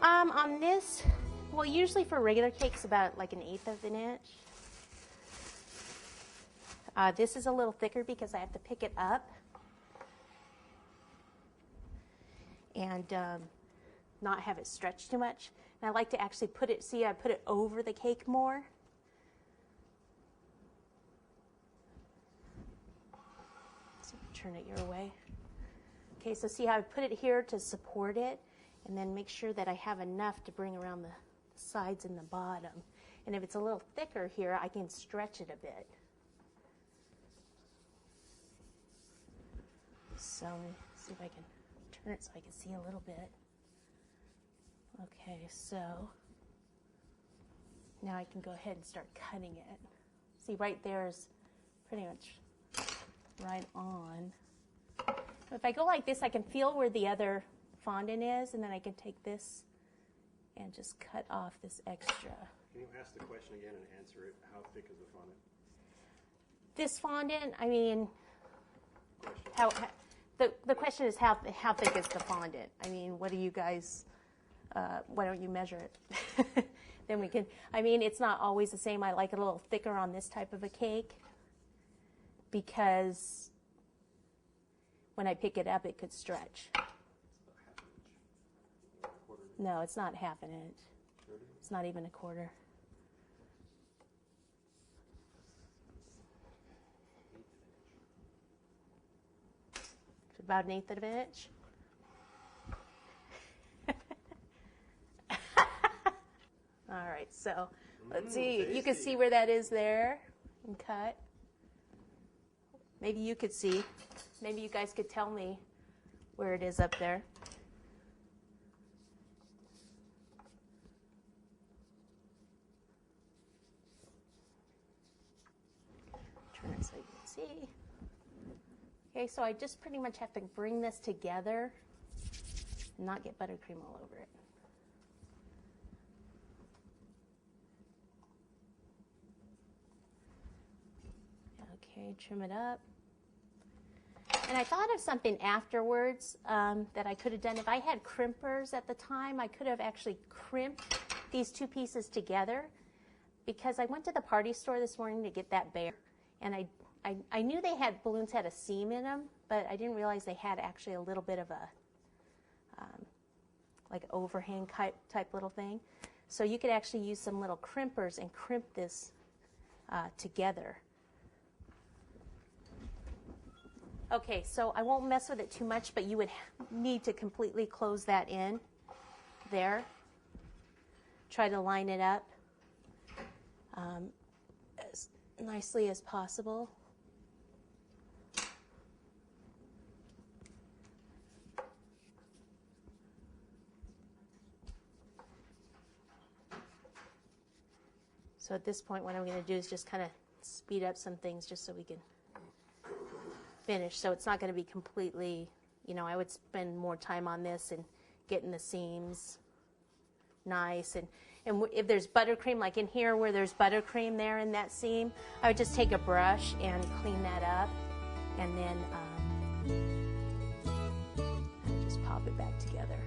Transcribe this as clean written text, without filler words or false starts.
On this, well, usually for regular cakes, about like 1/8 of an inch. This is a little thicker because I have to pick it up and not have it stretch too much. And I like to actually put it, see, I put it over the cake more. So turn it your way. Okay, so see how I put it here to support it, and then make sure that I have enough to bring around the sides and the bottom. And if it's a little thicker here, I can stretch it a bit. So let me see if I can turn it so I can see a little bit. Okay, so now I can go ahead and start cutting it. See, right there is pretty much right on. If I go like this, I can feel where the other fondant is, and then I can take this and just cut off this extra. Can you ask the question again and answer it? How thick is the fondant? This fondant, I mean, the question is how thick is the fondant? I mean, what do you guys, why don't you measure it? Then we can, I mean, it's not always the same. I like it a little thicker on this type of a cake because when I pick it up, it could stretch. No, it's not 1/2 an inch. It's not even 1/4. It's about 1/8 of an inch. All right, so let's see. Tasty. You can see where that is there and cut. Maybe you could see. Maybe you guys could tell me where it is up there. Turn it so you can see. Okay, so I just pretty much have to bring this together and not get buttercream all over it. Okay, trim it up. And I thought of something afterwards that I could have done. If I had crimpers at the time, I could have actually crimped these two pieces together, because I went to the party store this morning to get that bear, and I knew they had balloons had a seam in them, but I didn't realize they had actually a little bit of a like overhang type little thing. So you could actually use some little crimpers and crimp this together. Okay, so I won't mess with it too much, but you would need to completely close that in there. Try to line it up as nicely as possible. So at this point, what I'm going to do is just kind of speed up some things just so we can finish. So it's not going to be completely, you know, I would spend more time on this and getting the seams nice. And if there's buttercream, like in here where there's buttercream there in that seam, I would just take a brush and clean that up, and then just pop it back together.